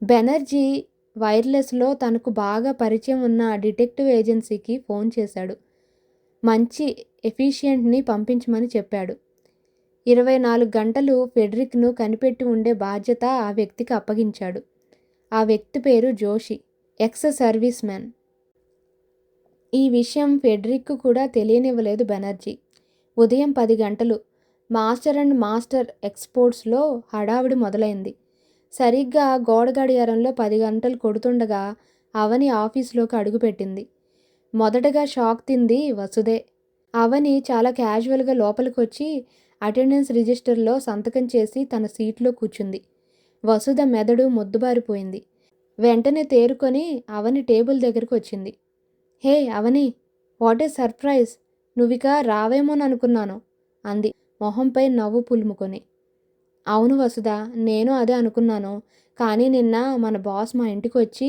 బెనర్జీ వైర్లెస్లో తనకు బాగా పరిచయం ఉన్న డిటెక్టివ్ ఏజెన్సీకి ఫోన్ చేశాడు. మంచి ఎఫిషియెంట్ని పంపించమని చెప్పాడు. 24 గంటలు ఫెడ్రిక్ను కనిపెట్టి ఉండే బాధ్యత ఆ వ్యక్తికి అప్పగించాడు. ఆ వ్యక్తి పేరు జోషి, ఎక్స్ సర్వీస్ మ్యాన్. ఈ విషయం ఫెడ్రిక్కు కూడా తెలియనివ్వలేదు బెనర్జీ. ఉదయం 10 గంటలు మాస్టర్ అండ్ మాస్టర్ ఎక్స్పోర్ట్స్లో హడావిడి మొదలైంది. సరిగ్గా గోడ గడియారంలో 10 గంటలు కొడుతుండగా అవని ఆఫీసులోకి అడుగుపెట్టింది. మొదటగా షాక్ తింది వసుదే. అవని చాలా క్యాజువల్గా లోపలికొచ్చి అటెండెన్స్ రిజిస్టర్లో సంతకం చేసి తన సీట్లో కూర్చుంది. వసుధ మెదడు మొద్దుబారిపోయింది. వెంటనే తేరుకొని అవని టేబుల్ దగ్గరకు వచ్చింది. హే అవని, వాట్ ఏ సర్ప్రైజ్! నువ్విక రావేమోననుకున్నాను అంది మొహంపై నవ్వు పులుముకొని. అవును వసుధ, నేను అదే అనుకున్నాను. కానీ నిన్న మన బాస్ మా ఇంటికి వచ్చి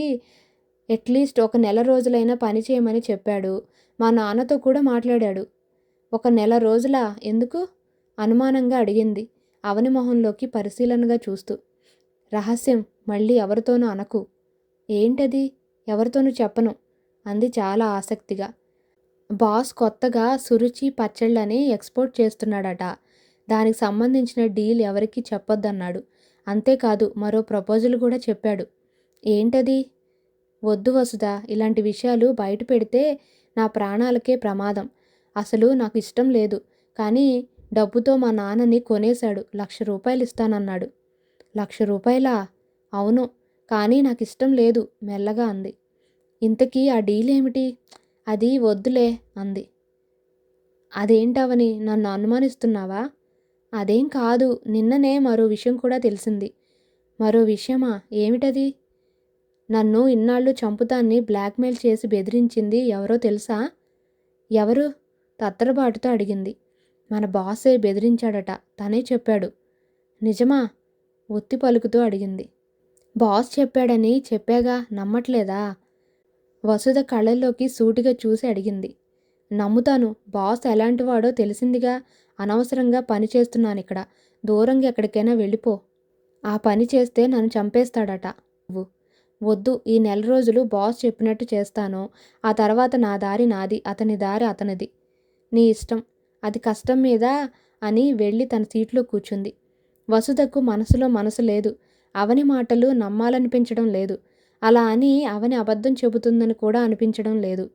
అట్లీస్ట్ ఒక నెల రోజులైనా పని చేయమని చెప్పాడు. మా నాన్నతో కూడా మాట్లాడాడు. 1 నెల రోజులా? ఎందుకు? అనుమానంగా అడిగింది అవని మొహంలోకి పరిశీలనగా చూస్తూ. రహస్యం, మళ్ళీ ఎవరితోనూ అనకు. ఏంటది? ఎవరితోనూ చెప్పను అంది చాలా ఆసక్తిగా. బాస్ కొత్తగా సురుచి పచ్చళ్ళని ఎక్స్పోర్ట్ చేస్తున్నాడట. దానికి సంబంధించిన డీల్ ఎవరికీ చెప్పొద్దన్నాడు. అంతేకాదు మరో ప్రపోజల్ కూడా చెప్పాడు. ఏంటది? వద్దు వసుధ, ఇలాంటి విషయాలు బయట పెడితే నా ప్రాణాలకే ప్రమాదం. అసలు నాకు ఇష్టం లేదు. కానీ డబ్బుతో మా నాన్నని కొనేశాడు. 1,00,000 రూపాయలు ఇస్తానన్నాడు. 1,00,000 రూపాయలా? అవును, కానీ నాకు ఇష్టం లేదు మెల్లగా అంది. ఇంతకీ ఆ డీల్ ఏమిటి? అది వద్దులే అంది. అదేంటవని, నన్ను అనుమానిస్తున్నావా? అదేం కాదు, నిన్ననే మరో విషయం కూడా తెలిసింది. మరో విషయమా? ఏమిటది? నన్ను ఇన్నాళ్ళు చంపుతాన్ని బ్లాక్మెయిల్ చేసి బెదిరించింది ఎవరో తెలుసా? ఎవరు? తత్తరబాటుతో అడిగింది. మన బాసే బెదిరించాడట, తనే చెప్పాడు. నిజమా? ఒత్తి పలుకుతూ అడిగింది. బాస్ చెప్పాడని చెప్పాగా, నమ్మట్లేదా? వసుధ కళ్ళల్లోకి సూటిగా చూసి అడిగింది. నమ్ముతాను, బాస్ ఎలాంటివాడో తెలిసిందిగా. అనవసరంగా పని చేస్తున్నానిక్కడ. దూరంగా ఎక్కడికైనా వెళ్ళిపో. ఆ పని చేస్తే నన్ను చంపేస్తాడట. వద్దు, ఈ నెల రోజులు బాస్ చెప్పినట్టు చేస్తాను. ఆ తర్వాత నా దారి నాది, అతని దారి అతనిది. నీ ఇష్టం. అది కష్టం మీద అని వెళ్ళి తన సీట్లో కూర్చుంది. వసుధకు మనసులో మనసు లేదు. అవని మాటలు నమ్మాలనిపించడం లేదు. అలా అని అవని అబద్ధం చెబుతుందని కూడా అనిపించడం లేదు.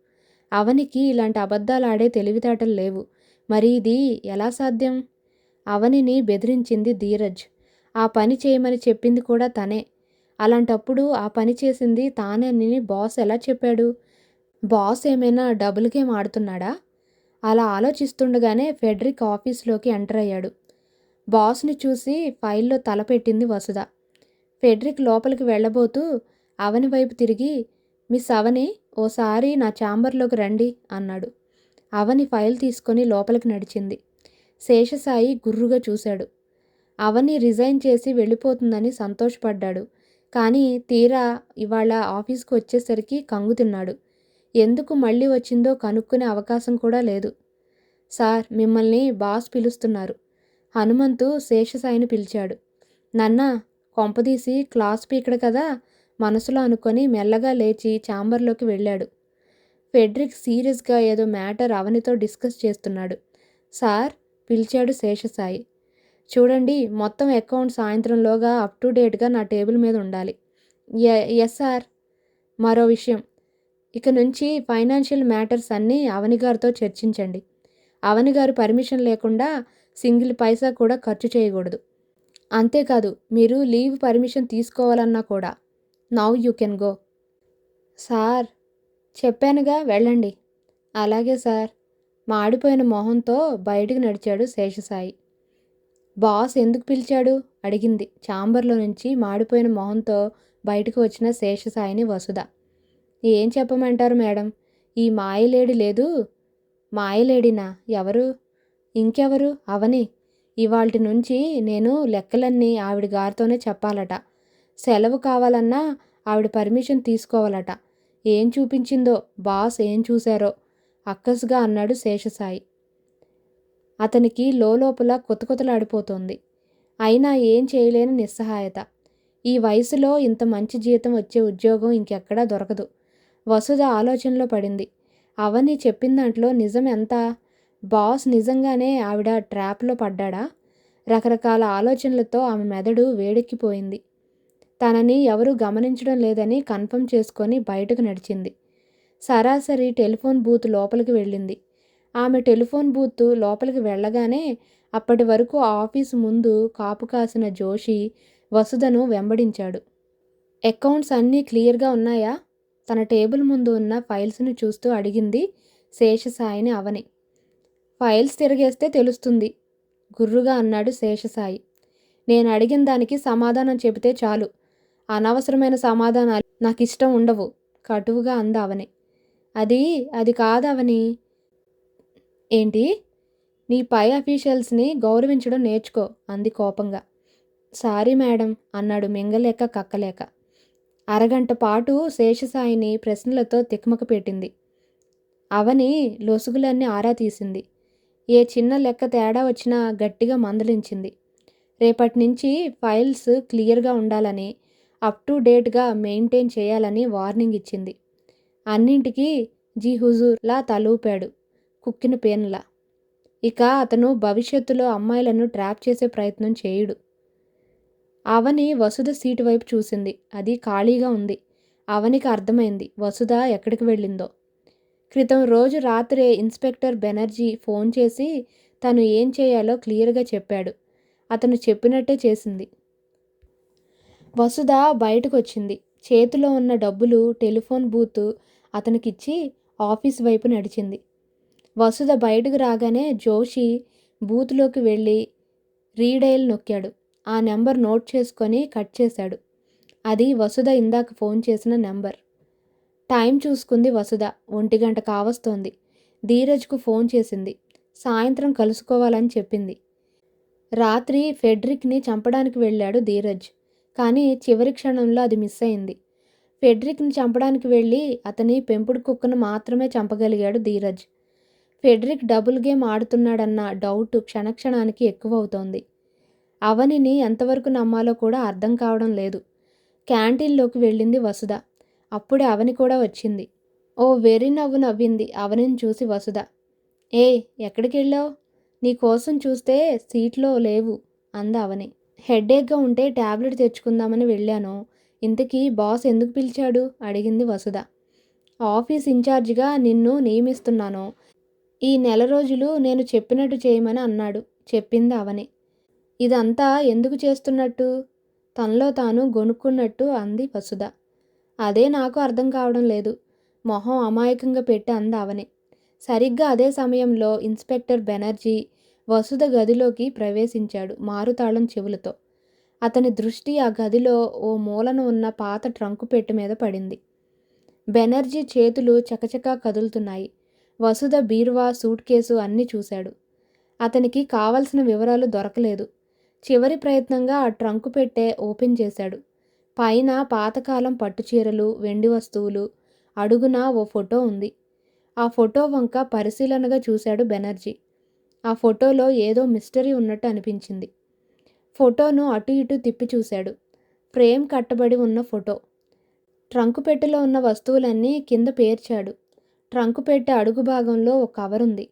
అవనికి ఇలాంటి అబద్ధాలాడే తెలివితేటలు లేవు. మరి ఇది ఎలా సాధ్యం? అవనిని బెదిరించింది ధీరజ్. ఆ పని చేయమని చెప్పింది కూడా తనే. అలాంటప్పుడు ఆ పని చేసింది తానని బాస్ ఎలా చెప్పాడు? బాస్ ఏమైనా డబుల్ గేమ్ ఆడుతున్నాడా? అలా ఆలోచిస్తుండగానే ఫెడ్రిక్ ఆఫీస్లోకి ఎంటర్ అయ్యాడు. బాస్ని చూసి ఫైల్లో తలపెట్టింది వసుధ. ఫెడ్రిక్ లోపలికి వెళ్ళబోతూ అవని వైపు తిరిగి, మిస్ అవని, ఓసారి నా ఛాంబర్లోకి రండి అన్నాడు. అవని ఫైల్ తీసుకొని లోపలికి నడిచింది. శేషసాయి గుర్రుగా చూశాడు. అవని రిజైన్ చేసి వెళ్ళిపోతుందని సంతోషపడ్డాడు. కానీ తీరా ఇవాళ ఆఫీస్కి వచ్చేసరికి కంగు తిన్నాడు. ఎందుకు మళ్ళీ వచ్చిందో కనుక్కునే అవకాశం కూడా లేదు. సార్, మిమ్మల్ని బాస్ పిలుస్తున్నారు. హనుమంతు శేషసాయిని పిలిచాడు. నన్నా, కొంపదీసి క్లాస్ పీకడు కదా మనసులో అనుకొని మెల్లగా లేచి ఛాంబర్లోకి వెళ్ళాడు. ఫెడ్రిక్ సీరియస్గా ఏదో మ్యాటర్ అవనితో డిస్కస్ చేస్తున్నాడు. సార్, పిలిచాడు శేషసాయి. చూడండి, మొత్తం అకౌంట్ సాయంత్రంలోగా అప్ టు డేట్గా నా టేబుల్ మీద ఉండాలి. Yes sir. మరో విషయం, ఇక నుంచి ఫైనాన్షియల్ మ్యాటర్స్ అన్నీ అవని గారితో చర్చించండి. అవని గారు పర్మిషన్ లేకుండా సింగిల్ పైసా కూడా ఖర్చు చేయకూడదు. అంతేకాదు, మీరు లీవ్ పర్మిషన్ తీసుకోవాలన్నా కూడా. Now you can go. Sir, చెప్పానుగా, వెళ్ళండి. అలాగే సార్. మాడిపోయిన మొహంతో బయటికి నడిచాడు శేషసాయి. బాస్ ఎందుకు పిలిచాడు అడిగింది ఛాంబర్లో నుంచి మాడిపోయిన మొహంతో బయటకు వచ్చిన శేషసాయిని వసుధ. ఏం చెప్పమంటారు మేడం, ఈ మాయలేడి లేదు. మాయలేడినా? ఎవరు? ఇంకెవరు? అవని. ఇవాల్టి నుంచి నేను లెక్కలన్నీ ఆవిడ గారితోనే చెప్పాలట. సెలవు కావాలన్నా ఆవిడ పర్మిషన్ తీసుకోవాలట. ఏం చూపించిందో, బాస్ ఏం చూశారో అక్కసుగా అన్నాడు శేషసాయి. అతనికి లోపల కొతకొతలాడిపోతోంది. అయినా ఏం చేయలేని నిస్సహాయత. ఈ వయసులో ఇంత మంచి జీతం వచ్చే ఉద్యోగం ఇంకెక్కడా దొరకదు. వసుధ ఆలోచనలో పడింది. అవని చెప్పిన దాంట్లో నిజం ఎంత? బాస్ నిజంగానే ఆవిడ ట్రాప్లో పడ్డాడా? రకరకాల ఆలోచనలతో ఆమె మెదడు వేడెక్కిపోయింది. తనని ఎవరూ గమనించడం లేదని కన్ఫర్మ్ చేసుకొని బయటకు నడిచింది. సరాసరి టెలిఫోన్ బూత్ లోపలికి వెళ్ళింది. ఆమె టెలిఫోన్ బూత్ లోపలికి వెళ్ళగానే అప్పటి వరకు ఆఫీసు ముందు కాపు కాసిన జోషి వసుధను వెంబడించాడు. అకౌంట్స్ అన్నీ క్లియర్గా ఉన్నాయా? తన టేబుల్ ముందు ఉన్న ఫైల్స్ని చూస్తూ అడిగింది శేషసాయిని అవని. ఫైల్స్ తిరగేస్తే తెలుస్తుంది గుర్రుగా అన్నాడు శేషసాయి. నేను అడిగిన దానికి సమాధానం చెబితే చాలు. అనవసరమైన సమాధానాలు నాకు ఇష్టం ఉండవు కటువుగా అంది అవని. అది కాదవని. ఏంటి? నీ పై అఫీషియల్స్ని గౌరవించడం నేర్చుకో అంది కోపంగా. సారీ మేడం అన్నాడు మింగలేక కక్కలేక. అరగంట పాటు శేషసాయిని ప్రశ్నలతో తికమక పెట్టింది. అవని లొసుగులన్నీ ఆరా తీసింది. ఏ చిన్న లెక్క తేడా వచ్చినా గట్టిగా మందలించింది. రేపటి నుంచి ఫైల్స్ క్లియర్గా ఉండాలని, అప్ టు డేట్గా మెయింటైన్ చేయాలని వార్నింగ్ ఇచ్చింది. అన్నింటికీ జీ హుజూర్లా తలూపాడు కుక్కిన పేనులా. ఇక అతను భవిష్యత్తులో అమ్మాయిలను ట్రాప్ చేసే ప్రయత్నం చేయుడు. అవని వసుధ సీటు వైపు చూసింది. అది ఖాళీగా ఉంది. అవనికి అర్థమైంది వసుధ ఎక్కడికి వెళ్ళిందో. క్రితం రోజు రాత్రే ఇన్స్పెక్టర్ బెనర్జీ ఫోన్ చేసి తను ఏం చేయాలో క్లియర్గా చెప్పాడు. అతను చెప్పినట్టే చేసింది. వసుధ బయటకు వచ్చింది. చేతిలో ఉన్న డబ్బులు టెలిఫోన్ బూత్ అతనికిచ్చి ఆఫీస్ వైపు నడిచింది. వసుధ బయటకు రాగానే జోషి బూత్లోకి వెళ్ళి రీడైల్ నొక్కాడు. ఆ నెంబర్ నోట్ చేసుకొని కట్ చేశాడు. అది వసుధ ఇందాక ఫోన్ చేసిన నెంబర్. టైం చూసుకుంది వసుధ. 1 గంట కావస్తోంది. ధీరజ్కు ఫోన్ చేసింది. సాయంత్రం కలుసుకోవాలని చెప్పింది. రాత్రి ఫెడ్రిక్ని చంపడానికి వెళ్ళాడు ధీరజ్. కానీ చివరి క్షణంలో అది మిస్ అయింది. ఫెడ్రిక్ని చంపడానికి వెళ్ళి అతని పెంపుడు కుక్కను మాత్రమే చంపగలిగాడు ధీరజ్. ఫెడ్రిక్ డబుల్ గేమ్ ఆడుతున్నాడన్న డౌట్ క్షణక్షణానికి ఎక్కువవుతోంది. అవనిని ఎంతవరకు నమ్మాలో కూడా అర్థం కావడం లేదు. క్యాంటీన్లోకి వెళ్ళింది వసుధ. అప్పుడే అవని కూడా వచ్చింది. ఓ వెర్రి నవ్వు నవ్వింది అవనిని చూసి వసుధ. ఏ ఎక్కడికి వెళ్ళావు? నీ కోసం చూస్తే సీట్లో లేవు అంది అవని. హెడ్ఏక్గా ఉంటే ట్యాబ్లెట్ తెచ్చుకుందామని వెళ్ళాను. ఇంతకీ బాస్ ఎందుకు పిలిచాడు? అడిగింది వసుధ. ఆఫీస్ ఇన్ఛార్జిగా నిన్ను నియమిస్తున్నాను. ఈ నెల రోజులు నేను చెప్పినట్టు చేయమని అన్నాడు చెప్పింది అవని. ఇదంతా ఎందుకు చేస్తున్నట్టు? తనలో తాను గొనుక్కున్నట్టు అంది వసుధ. అదే నాకు అర్థం కావడం లేదు. మొహం అమాయకంగా పెట్టి అంది అవని. సరిగ్గా అదే సమయంలో ఇన్స్పెక్టర్ బెనర్జీ వసుధ గదిలోకి ప్రవేశించాడు మారుతాళం చెవులతో. అతని దృష్టి ఆ గదిలో ఓ మూలన ఉన్న పాత ట్రంకు పెట్టె మీద పడింది. బెనర్జీ చేతులు చకచకా కదులుతున్నాయి. వసుధ బీరువా సూట్ కేసు అన్నీ చూశాడు. అతనికి కావలసిన వివరాలు దొరకలేదు. చివరి ప్రయత్నంగా ఆ ట్రంకు పెట్టె ఓపెన్ చేశాడు. పైన పాతకాలం పట్టుచీరలు, వెండి వస్తువులు, అడుగున ఓ ఫోటో ఉంది. ఆ ఫోటో వంక పరిశీలనగా చూశాడు బెనర్జీ. ఆ ఫోటోలో ఏదో మిస్టరీ ఉన్నట్టు అనిపించింది. ఫోటోను అటు ఇటు తిప్పి చూశాడు. ఫ్రేమ్ కట్టబడి ఉన్న ఫోటో. ట్రంకు పెట్టెలో ఉన్న వస్తువులన్నీ కింద పేర్చాడు. ట్రంకు పెట్టె అడుగు భాగంలో ఓ కవర్ ఉంది.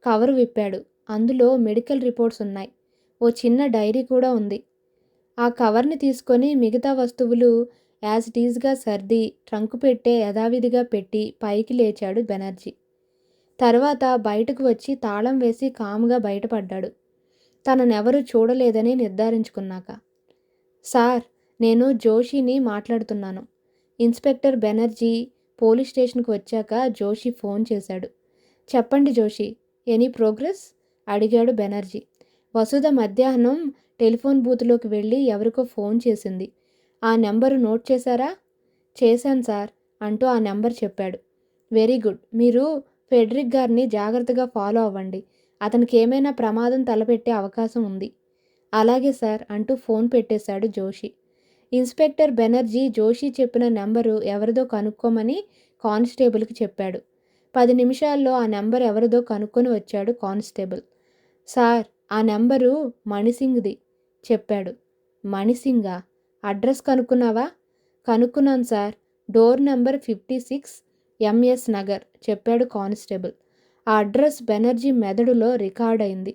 కవరు విప్పాడు. అందులో మెడికల్ రిపోర్ట్స్ ఉన్నాయి. ఓ చిన్న డైరీ కూడా ఉంది. ఆ కవర్ని తీసుకొని మిగతా వస్తువులు యాజ్ ఇట్ ఈజ్గా సర్ది ట్రంకు పెట్టె యథావిధిగా పెట్టి పైకి లేచాడు బెనర్జీ. తర్వాత బయటకు వచ్చి తాళం వేసి కాముగా బయటపడ్డాడు. తననెవరూ చూడలేదని నిర్ధారించుకున్నాక. సార్, నేను జోషిని మాట్లాడుతున్నాను. ఇన్స్పెక్టర్ బెనర్జీ పోలీస్ స్టేషన్కి వచ్చాక జోషి ఫోన్ చేశాడు. చెప్పండి జోషి, ఎనీ ప్రోగ్రెస్? అడిగాడు బెనర్జీ. వసుధ మధ్యాహ్నం టెలిఫోన్ బూత్లోకి వెళ్ళి ఎవరికో ఫోన్ చేసింది. ఆ నెంబరు నోట్ చేశారా? చేశాను సార్ అంటూ ఆ నెంబర్ చెప్పాడు. Very good. మీరు ఫెడ్రిక్ గారిని జాగ్రత్తగా ఫాలో అవ్వండి. అతనికి ఏమైనా ప్రమాదం తలపెట్టే అవకాశం ఉంది. అలాగే సార్ అంటూ ఫోన్ పెట్టేశాడు జోషి. ఇన్స్పెక్టర్ బెనర్జీ జోషి చెప్పిన నెంబరు ఎవరిదో కనుక్కోమని కానిస్టేబుల్కి చెప్పాడు. 10 నిమిషాల్లో ఆ నెంబర్ ఎవరిదో కనుక్కొని వచ్చాడు కానిస్టేబుల్. సార్, ఆ నెంబరు మణిసింగ్ది చెప్పాడు. మణిసింగా? అడ్రస్ కనుక్కున్నావా? కనుక్కున్నాను sir. Door number 56 MS Nagar చెప్పాడు కానిస్టేబుల్. ఆ అడ్రస్ బెనర్జీ మెదడులో రికార్డయింది.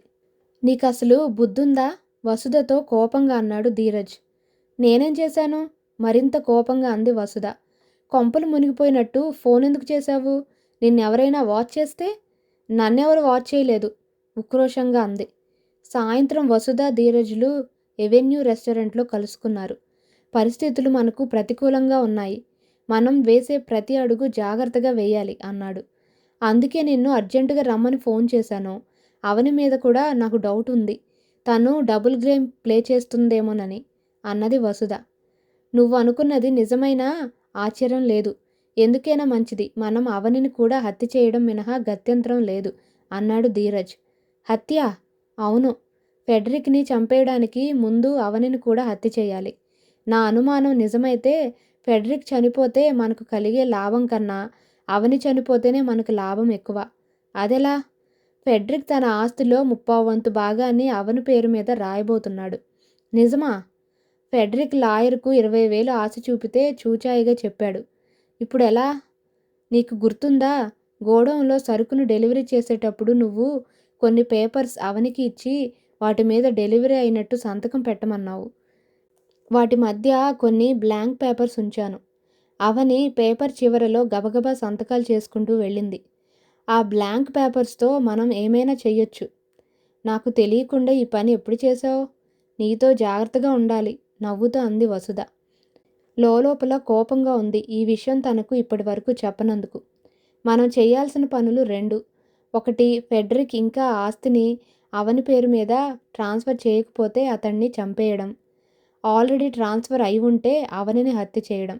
నీకసలు బుద్ధుందా? వసుధతో కోపంగా అన్నాడు ధీరజ్. నేనేం చేశాను? మరింత కోపంగా అంది వసుధ. కొంపలు మునిగిపోయినట్టు ఫోనెందుకు చేశావు? నిన్నెవరైనా వాచ్ చేస్తే? నన్నెవరు వాచ్ చేయలేదు ఉక్రోషంగా అంది. సాయంత్రం వసుధ, ధీరజ్లు ఎవెన్యూ రెస్టారెంట్లో కలుసుకున్నారు. పరిస్థితులు మనకు ప్రతికూలంగా ఉన్నాయి. మనం వేసే ప్రతి అడుగు జాగ్రత్తగా వేయాలి అన్నాడు. అందుకే నిన్ను అర్జెంటుగా రమ్మని ఫోన్ చేశాను. అవని మీద కూడా నాకు డౌట్ ఉంది. తను డబుల్ గేమ్ ప్లే చేస్తుందేమోనని అన్నది వసుధ. నువ్వు అనుకున్నది నిజమైనా ఆశ్చర్యం లేదు. ఎందుకైనా మంచిది. మనం అవనిని కూడా హత్య చేయడం మినహా గత్యంతరం లేదు అన్నాడు ధీరజ్. హత్య? అవును. ఫెడరిక్ని చంపేయడానికి ముందు అవనిని కూడా హత్య చేయాలి. నా అనుమానం నిజమైతే ఫెడరిక్ చనిపోతే మనకు కలిగే లాభం కన్నా అవని చనిపోతేనే మనకు లాభం ఎక్కువ. అదెలా? ఫెడరిక్ తన ఆస్తిలో 1/3 భాగాన్ని అవని పేరు మీద రాయబోతున్నాడు. నిజమా? ఫెడరిక్ లాయర్కు 20,000 ఆశ చూపితే చూచాయిగా చెప్పాడు. ఇప్పుడెలా? నీకు గుర్తుందా? గోడౌన్లో సరుకును డెలివరీ చేసేటప్పుడు నువ్వు కొన్ని పేపర్స్ అవనికి ఇచ్చి వాటి మీద డెలివరీ అయినట్టు సంతకం పెట్టమన్నావు. వాటి మధ్య కొన్ని బ్లాంక్ పేపర్స్ ఉంచాను. అవని పేపర్ చివరలో గబగబా సంతకాలు చేసుకుంటూ వెళ్ళింది. ఆ బ్లాంక్ పేపర్స్తో మనం ఏమైనా చెయ్యొచ్చు. నాకు తెలియకుండా ఈ పని ఎప్పుడు చేశావు? నీతో జాగ్రత్తగా ఉండాలి నవ్వుతూ అంది వసుధ. లోలోపల కోపంగా ఉంది ఈ విషయం తనకు ఇప్పటివరకు చెప్పనందుకు. మనం చేయాల్సిన పనులు 2. ఒకటి, ఫెడరిక్ ఇంకా ఆస్తిని అవని పేరు మీద ట్రాన్స్ఫర్ చేయకపోతే అతన్ని చంపేయడం. ఆల్రెడీ ట్రాన్స్ఫర్ అయి ఉంటే అవనిని హత్య చేయడం.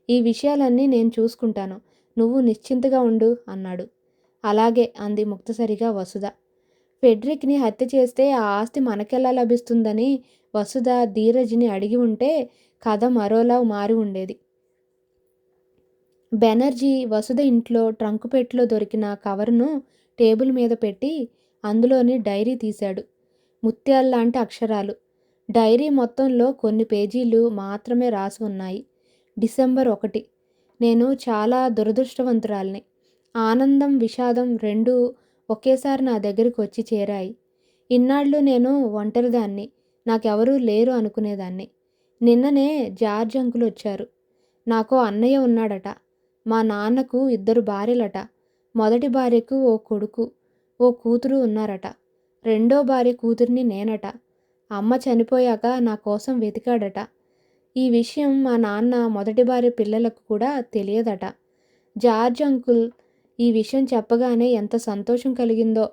ఈ విషయాలన్నీ నేను చూసుకుంటాను. నువ్వు నిశ్చింతగా ఉండు అన్నాడు. అలాగే అంది ముక్తసరిగా వసుధ. ఫెడరిక్ని హత్య చేస్తే ఆ ఆస్తి మనకెలా లభిస్తుందని వసుధ ధీరజ్ని అడిగి ఉంటే కథ మరోలా మారి ఉండేది. బెనర్జీ వసుధ ఇంట్లో ట్రంకు పెట్టెలో దొరికిన కవర్ను టేబుల్ మీద పెట్టి అందులోని డైరీ తీశాడు. ముత్యాల్లాంటి అక్షరాలు. డైరీ మొత్తంలో కొన్ని పేజీలు మాత్రమే రాసి ఉన్నాయి. డిసెంబర్ 1. నేను చాలా దురదృష్టవంతురాల్ని. ఆనందం, విషాదం రెండూ ఒకేసారి నా దగ్గరికి వచ్చి చేరాయి. ఇన్నాళ్ళు నేను ఒంటరిదాన్ని, నాకెవరూ లేరు అనుకునేదాన్ని. నిన్ననే జార్జ్ అంకుల్ వచ్చారు. నాకో అన్నయ్య ఉన్నాడట. మా నాన్నకు 2 భార్యలట. మొదటి భార్యకు ఓ కొడుకు, ఓ కూతురు ఉన్నారట. రెండో భార్య కూతురిని నేనట. అమ్మ చనిపోయాక నా కోసం వెతికాడట. ఈ విషయం మా నాన్న మొదటి భార్య పిల్లలకు కూడా తెలియదట. జార్జ్ అంకుల్ ఈ విషయం చెప్పగానే ఎంత సంతోషం కలిగిందో.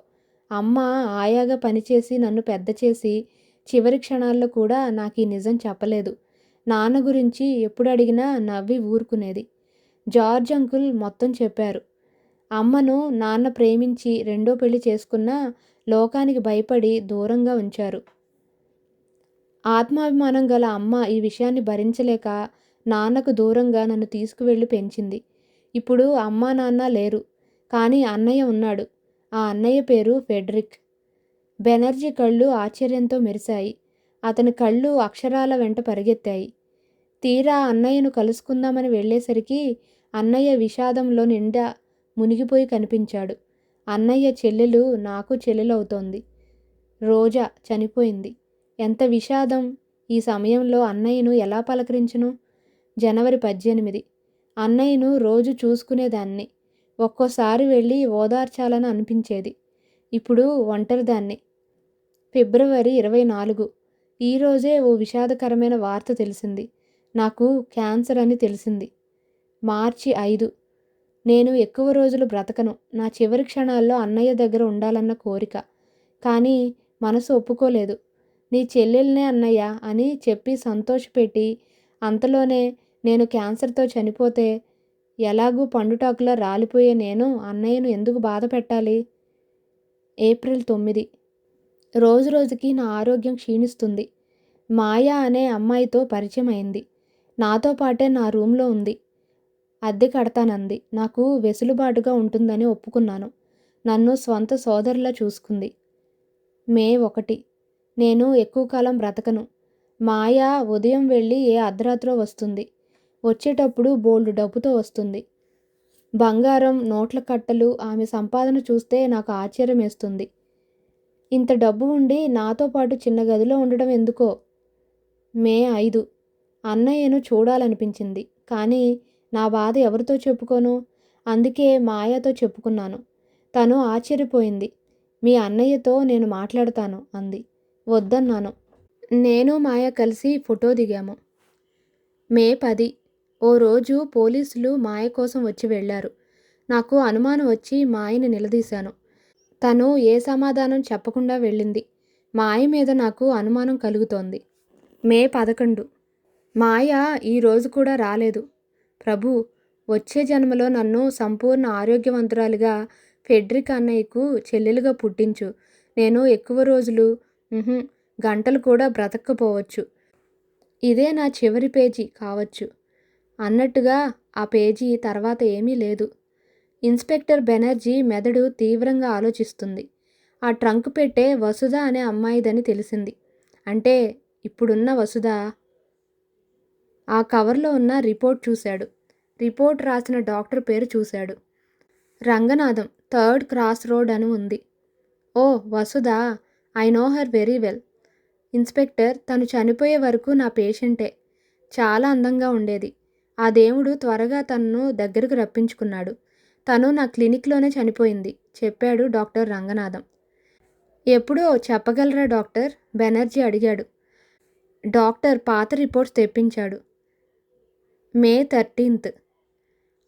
అమ్మ ఆయాగా పనిచేసి నన్ను పెద్ద చేసి చివరి క్షణాల్లో కూడా నాకు ఈ నిజం చెప్పలేదు. నాన్న గురించి ఎప్పుడు అడిగినా నవ్వి ఊరుకునేది. జార్జ్ అంకుల్ మొత్తం చెప్పారు. అమ్మను నాన్న ప్రేమించి రెండో పెళ్లి చేసుకున్నా లోకానికి భయపడి దూరంగా ఉంచారు. ఆత్మాభిమానం గల అమ్మ ఈ విషయాన్ని భరించలేక నాన్నకు దూరంగా నన్ను తీసుకువెళ్ళి పెంచింది. ఇప్పుడు అమ్మా నాన్న లేరు. కానీ అన్నయ్య ఉన్నాడు. ఆ అన్నయ్య పేరు ఫెడరిక్. బెనర్జీ కళ్ళు ఆశ్చర్యంతో మెరిశాయి. అతని కళ్ళు అక్షరాల వెంట పరిగెత్తాయి. తీరా అన్నయ్యను కలుసుకుందామని వెళ్ళేసరికి అన్నయ్య విషాదంలో నిండా మునిగిపోయి కనిపించాడు. అన్నయ్య చెల్లెలు నాకు చెల్లెలవుతోంది. రోజా చనిపోయింది. ఎంత విషాదం! ఈ సమయంలో అన్నయ్యను ఎలా పలకరించును? జనవరి 18. అన్నయ్యను రోజు చూసుకునేదాన్ని. ఒక్కోసారి వెళ్ళి ఓదార్చాలని అనిపించేది. ఇప్పుడు ఒంటరిదాన్ని. ఫిబ్రవరి 24. ఈరోజే ఓ విషాదకరమైన వార్త తెలిసింది. నాకు క్యాన్సర్ అని తెలిసింది. మార్చి 5. నేను ఎక్కువ రోజులు బ్రతకను. నా చివరి క్షణాల్లో అన్నయ్య దగ్గర ఉండాలన్న కోరిక. కానీ మనసు ఒప్పుకోలేదు. నీ చెల్లెల్నే అన్నయ్య అని చెప్పి సంతోషపెట్టి అంతలోనే నేను క్యాన్సర్తో చనిపోతే ఎలాగూ పండుటాకులా రాలిపోయే నేను అన్నయ్యను ఎందుకు బాధ పెట్టాలి? ఏప్రిల్ 9. రోజురోజుకి నా ఆరోగ్యం క్షీణిస్తుంది. మాయా అనే అమ్మాయితో పరిచయం అయింది. నాతో పాటే నా రూమ్లో ఉంది. అద్దె కడతానంది. నాకు వెసులుబాటుగా ఉంటుందని ఒప్పుకున్నాను. నన్ను స్వంత సోదరులా చూసుకుంది. మే 1. నేను ఎక్కువ కాలం బ్రతకను. మాయ ఉదయం వెళ్ళి ఏ అర్ధరాత్రో వస్తుంది. వచ్చేటప్పుడు బోల్డు డబ్బుతో వస్తుంది. బంగారం, నోట్ల కట్టలు, ఆమె సంపాదన చూస్తే నాకు ఆశ్చర్యమేస్తుంది. ఇంత డబ్బు ఉండి నాతో పాటు చిన్న గదిలో ఉండడం ఎందుకో? మే 5. అన్నయ్యను చూడాలనిపించింది. కానీ నా బాధ ఎవరితో చెప్పుకోను? అందుకే మాయతో చెప్పుకున్నాను. తను ఆశ్చర్యపోయింది. మీ అన్నయ్యతో నేను మాట్లాడతాను అంది. వద్దన్నాను. నేను మాయ కలిసి ఫోటో దిగాము. మే 10. ఓ రోజు పోలీసులు మాయ కోసం వచ్చి వెళ్ళారు. నాకు అనుమానం వచ్చి మాయని నిలదీశాను. తను ఏ సమాధానం చెప్పకుండా వెళ్ళింది. మాయ మీద నాకు అనుమానం కలుగుతోంది. మే 11. మాయ ఈరోజు కూడా రాలేదు. ప్రభూ, వచ్చే జన్మలో నన్ను సంపూర్ణ ఆరోగ్యవంతురాలిగా ఫెడ్రిక్ అన్నయ్యకు చెల్లెలుగా పుట్టించు. నేను ఎక్కువ రోజులు గంటలు కూడా బ్రతక్కపోవచ్చు. ఇదే నా చివరి పేజీ కావచ్చు అన్నట్టుగా ఆ పేజీ తర్వాత ఏమీ లేదు. ఇన్స్పెక్టర్ బెనర్జీ మెదడు తీవ్రంగా ఆలోచిస్తుంది. ఆ ట్రంక్ పెట్టే వసుధ అనే అమ్మాయిదని తెలిసింది. అంటే ఇప్పుడున్న వసుధ. ఆ కవర్లో ఉన్న రిపోర్ట్ చూశాడు. రిపోర్ట్ రాసిన డాక్టర్ పేరు చూశాడు. రంగనాథం, 3rd క్రాస్ రోడ్ అని ఉంది. Oh Vasudha, I know her very well. Inspector, తను చనిపోయే వరకు నా పేషెంటే. చాలా అందంగా ఉండేది. ఆ దేవుడు త్వరగా తనను దగ్గరకు రప్పించుకున్నాడు. తను నా క్లినిక్లోనే చనిపోయింది చెప్పాడు డాక్టర్ రంగనాథం. ఎప్పుడో చెప్పగలరా డాక్టర్? బెనర్జీ అడిగాడు. డాక్టర్ పాత రిపోర్ట్స్ తెప్పించాడు. మే 13.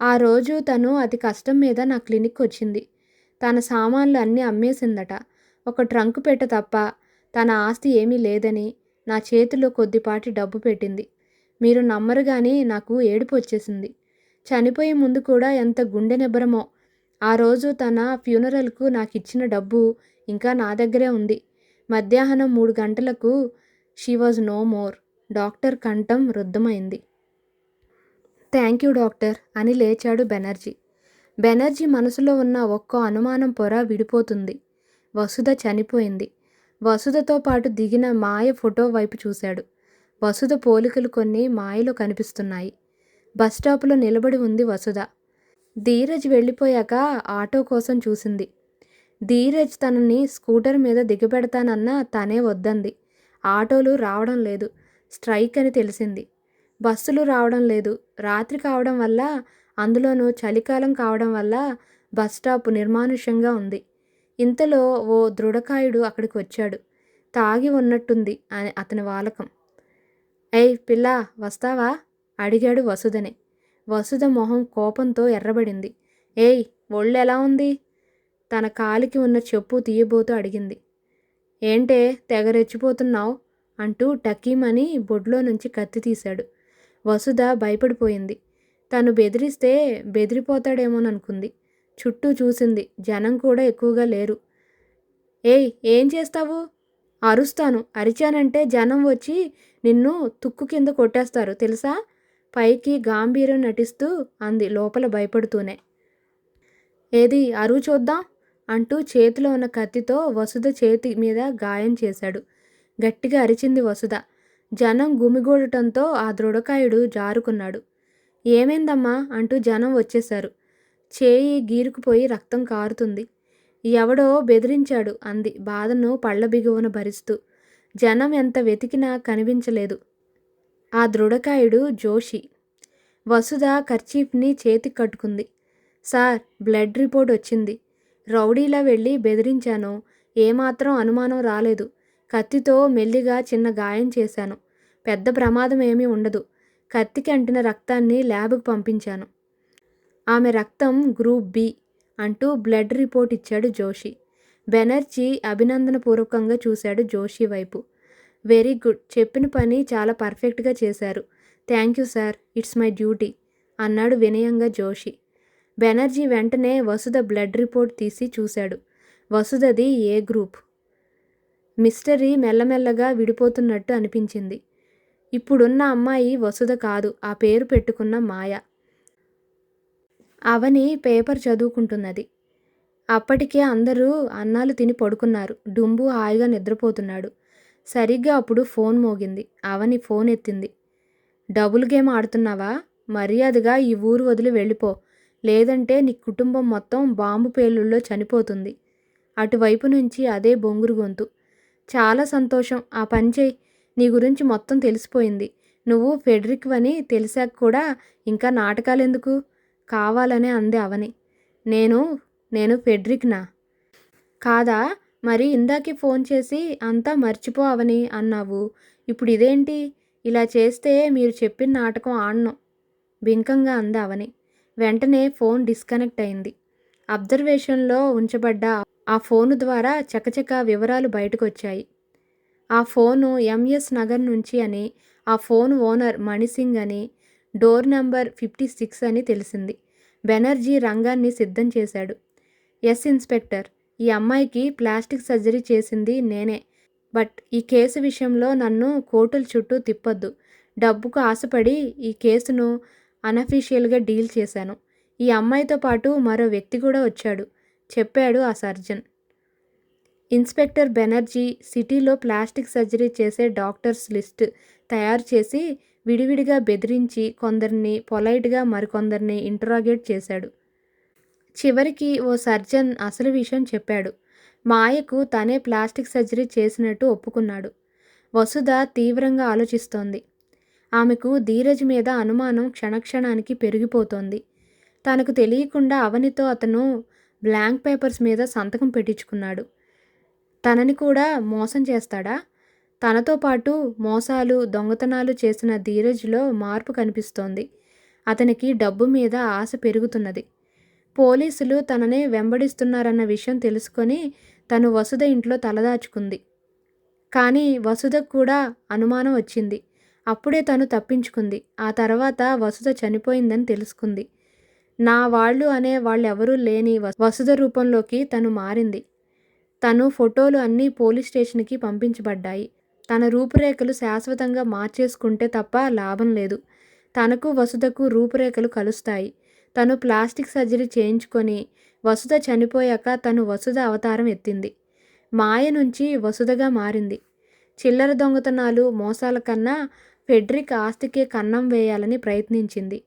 ఆ రోజు తను అతి కష్టం మీద నా క్లినిక్ వచ్చింది. తన సామాన్లు అన్నీ అమ్మేసిందట. ఒక ట్రంక్ పెట్టె తప్ప తన ఆస్తి ఏమీ లేదని నా చేతిలో కొద్దిపాటి డబ్బు పెట్టింది. మీరు నమ్మరు గానీ నాకు ఏడుపు వచ్చేసింది. చనిపోయే ముందు కూడా ఎంత గుండె నిబ్బరమో. ఆ రోజు తన ఫ్యూనరల్కు నాకిచ్చిన డబ్బు ఇంకా నా దగ్గరే ఉంది. మధ్యాహ్నం 3 గంటలకు she was no more. Doctor కంఠం రుద్ధమైంది. థ్యాంక్ యూ డాక్టర్ అని లేచాడు బెనర్జీ. బెనర్జీ మనసులో ఉన్న ఒక్కో అనుమానం పొర విడిపోతుంది. వసుధ చనిపోయింది. వసుధతో పాటు దిగిన మాయ ఫోటో వైపు చూశాడు. వసుధ పోలికలు కొన్ని మాయలో కనిపిస్తున్నాయి. బస్టాప్లో నిలబడి ఉంది వసుధ. ధీరజ్ వెళ్ళిపోయాక ఆటో కోసం చూసింది. ధీరజ్ తనని స్కూటర్ మీద దిగబెడతానన్నా తనే వద్దంది. ఆటోలు రావడం లేదు. స్ట్రైక్ అని తెలిసింది. బస్సులు రావడం లేదు. రాత్రి కావడం వల్ల, అందులోనూ చలికాలం కావడం వల్ల బస్టాప్ నిర్మానుష్యంగా ఉంది. ఇంతలో ఓ దృఢకాయుడు అక్కడికి వచ్చాడు. తాగి ఉన్నట్టుంది అతని వాలకం. ఏయ్ పిల్లా, వస్తావా అడిగాడు వసుధనే. వసుధ మొహం కోపంతో ఎర్రబడింది. ఏయ్, ఒళ్ళెలా ఉంది? తన కాలికి ఉన్న చెప్పు తీయబోతూ అడిగింది. ఏంటే తెగ రెచ్చిపోతున్నావు అంటూ టకీమని బొడ్లో నుంచి కత్తి తీశాడు. వసుధ భయపడిపోయింది. తను బెదిరిస్తే బెదిరిపోతాడేమోననుకుంది. చుట్టూ చూసింది. జనం కూడా ఎక్కువగా లేరు. ఏయ్, ఏం చేస్తావు? అరుస్తాను. అరిచానంటే జనం వచ్చి నిన్ను తుక్కు కింద కొట్టేస్తారు తెలుసా? పైకి గాంభీర్యం నటిస్తూ అంది లోపల భయపడుతూనే. ఏది అరువు చూద్దాం అంటూ చేతిలో ఉన్న కత్తితో వసుధ చేతి మీద గాయం చేశాడు. గట్టిగా అరిచింది వసుధ. జనం గుమిగూడటంతో ఆ దృఢకాయుడు జారుకున్నాడు. ఏమైందమ్మా అంటూ జనం వచ్చేశారు. చేయి గీరుకుపోయి రక్తం కారుతుంది. ఎవడో బెదిరించాడు అంది బాధను పళ్ళ బిగువన భరిస్తూ. జనం ఎంత వెతికినా కనిపించలేదు. ఆ దృఢకాయుడు జోషి. వసుధ కర్చీఫ్ని చేతికి కట్టుకుంది. సార్, బ్లడ్ రిపోర్ట్ వచ్చింది. రౌడీలా వెళ్ళి బెదిరించాను. ఏమాత్రం అనుమానం రాలేదు. కత్తితో మెల్లిగా చిన్న గాయం చేశాను. పెద్ద ప్రమాదం ఏమీ ఉండదు. కత్తికి అంటిన రక్తాన్ని ల్యాబ్కు పంపించాను. ఆమె రక్తం గ్రూప్ బి అంటూ బ్లడ్ రిపోర్ట్ ఇచ్చాడు జోషి. బెనర్జీ అభినందనపూర్వకంగా చూశాడు జోషి వైపు. వెరీ గుడ్, చెప్పిన పని చాలా పర్ఫెక్ట్గా చేశారు. Thank you sir, it's my duty అన్నాడు వినయంగా జోషి. బెనర్జీ వెంటనే వసుధ బ్లడ్ రిపోర్ట్ తీసి చూశాడు. వసుధది ఏ గ్రూప్. మిస్టరీ మెల్లమెల్లగా విడిపోతున్నట్టు అనిపించింది. ఇప్పుడున్న అమ్మాయి వసుధ కాదు, ఆ పేరు పెట్టుకున్న మాయ. అవని పేపర్ చదువుకుంటున్నది. అప్పటికే అందరూ అన్నాలు తిని పడుకున్నారు. డుంబు హాయిగా నిద్రపోతున్నాడు. సరిగ్గా అప్పుడు ఫోన్ మోగింది. అవని ఫోన్ ఎత్తింది. డబుల్ గేమ్ ఆడుతున్నావా? మర్యాదగా ఈ ఊరు వదిలి వెళ్ళిపో. లేదంటే నీ కుటుంబం మొత్తం బాంబు పేలుళ్ళలో చనిపోతుంది. అటువైపు నుంచి అదే బొంగురు గొంతు. చాలా సంతోషం. ఆ పని చెయ్యి. నీ గురించి మొత్తం తెలిసిపోయింది. నువ్వు ఫెడరిక్వని తెలిసాక కూడా ఇంకా నాటకాలెందుకు? కావాలనే అంది అవని. నేను నేను ఫెడరిక్నా? కాదా? మరి ఇందాకే ఫోన్ చేసి అంతా మర్చిపో అవని అన్నావు. ఇప్పుడు ఇదేంటి? ఇలా చేస్తే మీరు చెప్పిన నాటకం ఆడను బింకంగా అంది అవని. వెంటనే ఫోన్ డిస్కనెక్ట్ అయింది. అబ్జర్వేషన్లో ఉంచబడ్డ ఆ ఫోను ద్వారా చకచకా వివరాలు బయటకొచ్చాయి. ఆ ఫోను ఎంఎస్ నగర్ నుంచి అని, ఆ ఫోన్ ఓనర్ మణిసింగ్ అని, డోర్ నంబర్ 56 అని తెలిసింది. బెనర్జీ రంగాన్ని సిద్ధం చేశాడు. ఎస్ ఇన్స్పెక్టర్, ఈ అమ్మాయికి ప్లాస్టిక్ సర్జరీ చేసింది నేనే. బట్ ఈ కేసు విషయంలో నన్ను కోర్టుల చుట్టూ తిప్పొద్దు. డబ్బుకు ఆశపడి ఈ కేసును అనఫీషియల్గా డీల్ చేశాను. ఈ అమ్మాయితో పాటు మరో వ్యక్తి కూడా వచ్చాడు చెప్పాడు ఆ సర్జన్. ఇన్స్పెక్టర్ బెనర్జీ సిటీలో ప్లాస్టిక్ సర్జరీ చేసే డాక్టర్స్ లిస్ట్ తయారు చేసి విడివిడిగా బెదిరించి కొందరిని పొలైట్గా మరికొందరిని ఇంటరాగేట్ చేశాడు. చివరికి ఓ సర్జన్ అసలు విషయం చెప్పాడు. మాయకు తనే ప్లాస్టిక్ సర్జరీ చేసినట్టు ఒప్పుకున్నాడు. వసుధ తీవ్రంగా ఆలోచిస్తోంది. ఆమెకు ధీరజ్ మీద అనుమానం క్షణక్షణానికి పెరిగిపోతోంది. తనకు తెలియకుండా అవనితో అతను బ్లాంక్ పేపర్స్ మీద సంతకం పెట్టించుకున్నాడు. తనని కూడా మోసం చేస్తాడా? తనతో పాటు మోసాలు, దొంగతనాలు చేసిన ధీరజ్లో మార్పు కనిపిస్తోంది. అతనికి డబ్బు మీద ఆశ పెరుగుతున్నది. పోలీసులు తననే వెంబడిస్తున్నారన్న విషయం తెలుసుకొని తను వసుధ ఇంట్లో తలదాచుకుంది. కానీ వసుధకు కూడా అనుమానం వచ్చింది. అప్పుడే తను తప్పించుకుంది. ఆ తర్వాత వసుధ చనిపోయిందని తెలుసుకుంది. నా వాళ్ళు అనే వాళ్ళెవరూ లేని వసుధ రూపంలోకి తను మారింది. తను ఫోటోలు అన్నీ పోలీస్ స్టేషన్కి పంపించబడ్డాయి. తన రూపురేఖలు శాశ్వతంగా మార్చేసుకుంటే తప్ప లాభం లేదు. తనకు వసుధకు రూపురేఖలు కలుస్తాయి. తను ప్లాస్టిక్ సర్జరీ చేయించుకొని వసుధ చనిపోయాక తను వసుధ అవతారం ఎత్తింది. మాయ నుంచి వసుధగా మారింది. చిల్లర దొంగతనాలు, మోసాల కన్నా ఫెడ్రిక్ ఆస్తికే కన్నం వేయాలని ప్రయత్నించింది.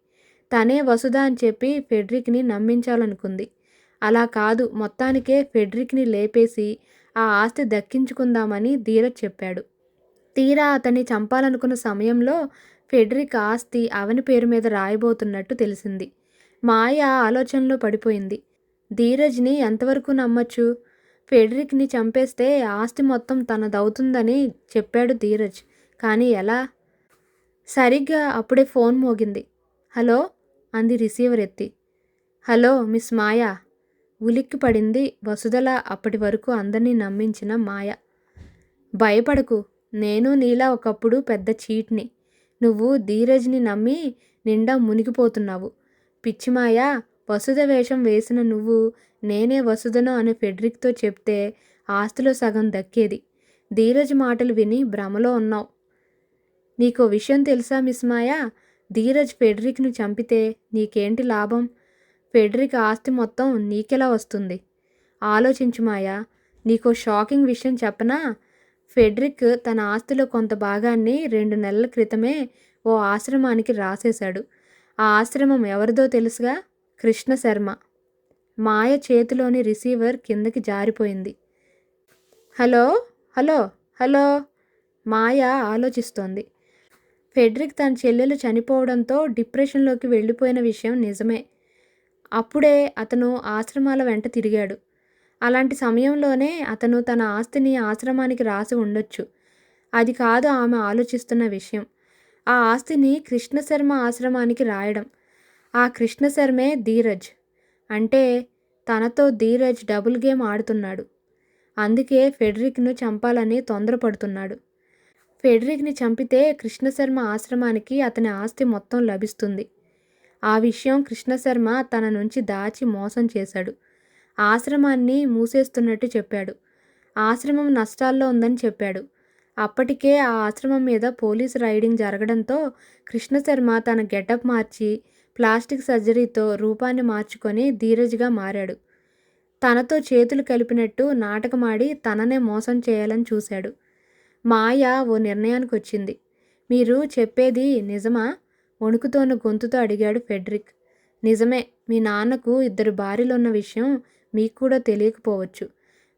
తనే వసుధ అని చెప్పి ఫెడ్రిక్ని నమ్మించాలనుకుంది. అలా కాదు, మొత్తానికే ఫెడ్రిక్ని లేపేసి ఆ ఆస్తి దక్కించుకుందామని ధీరజ్ చెప్పాడు. తీరా అతన్ని చంపాలనుకున్న సమయంలో ఫెడ్రిక్ ఆస్తి అవని పేరు మీద రాయబోతున్నట్టు తెలిసింది. మాయ ఆలోచనలో పడిపోయింది. ధీరజ్ని ఎంతవరకు నమ్మచ్చు? ఫెడరిక్ని చంపేస్తే ఆస్తి మొత్తం తనదవుతుందని చెప్పాడు ధీరజ్. కానీ ఎలా? సరిగ్గా అప్పుడే ఫోన్ మోగింది. హలో అంది రిసీవర్ ఎత్తి. హలో మిస్ మాయా. ఉలిక్కి పడింది వసుధల అప్పటి వరకు అందరినీ నమ్మించిన మాయ. భయపడకు, నేను నీలా ఒకప్పుడు పెద్ద చీట్ని. నువ్వు ధీరజ్ని నమ్మి నిండా మునిగిపోతున్నావు. పిచ్చిమాయా, వసుధ వేషం వేసిన నువ్వు నేనే వసుధను అని ఫెడ్రిక్తో చెప్తే ఆస్తిలో సగం దక్కేది. ధీరజ్ మాటలు విని భ్రమలో ఉన్నావు. నీకో విషయం తెలుసా మిస్ మాయా? ధీరజ్ ఫెడ్రిక్ను చంపితే నీకేంటి లాభం? ఫెడ్రిక్ ఆస్తి మొత్తం నీకెలా వస్తుంది? ఆలోచించు మాయా. నీకో షాకింగ్ విషయం చెప్పనా? ఫెడ్రిక్ తన ఆస్తిలో కొంత భాగాన్ని 2 నెలల క్రితమే ఓ ఆశ్రమానికి రాసేశాడు. ఆ ఆశ్రమం ఎవరిదో తెలుసుగా? కృష్ణశర్మ. మాయ చేతిలోని రిసీవర్ కిందకి జారిపోయింది. హలో హలో హలో మాయ ఆలోచిస్తోంది. ఫెడ్రిక్ తన చెల్లెలు చనిపోవడంతో డిప్రెషన్లోకి వెళ్ళిపోయిన విషయం నిజమే. అప్పుడే అతను ఆశ్రమాల వెంట తిరిగాడు. అలాంటి సమయంలోనే అతను తన ఆస్తిని ఆశ్రమానికి రాసి ఉండొచ్చు. అది కాదు ఆమె ఆలోచిస్తున్న విషయం. ఆ ఆస్తిని కృష్ణశర్మ ఆశ్రమానికి రాయడం. ఆ కృష్ణశర్మే ధీరజ్. అంటే తనతో ధీరజ్ డబుల్ గేమ్ ఆడుతున్నాడు. అందుకే ఫెడరిక్ను చంపాలని తొందరపడుతున్నాడు. ఫెడరిక్ని చంపితే కృష్ణశర్మ ఆశ్రమానికి అతని ఆస్తి మొత్తం లభిస్తుంది. ఆ విషయం కృష్ణశర్మ తన నుంచి దాచి మోసం చేశాడు. ఆశ్రమాన్ని మూసేస్తున్నట్టు చెప్పాడు. ఆశ్రమం నష్టాల్లో ఉందని చెప్పాడు. అప్పటికే ఆ ఆశ్రమం మీద పోలీసు రైడింగ్ జరగడంతో కృష్ణశర్మ తన గెటప్ మార్చి ప్లాస్టిక్ సర్జరీతో రూపాన్ని మార్చుకొని ధీరజ్గా మారాడు. తనతో చేతులు కలిపినట్టు నాటకమాడి తననే మోసం చేయాలని చూశాడు. మాయ ఓ నిర్ణయానికొచ్చింది. మీరు చెప్పేది నిజమా? వణుకుతోన్న గొంతుతో అడిగాడు ఫెడ్రిక్. నిజమే. మీ నాన్నకు 2 భార్యలున్న విషయం మీకు కూడా తెలియకపోవచ్చు.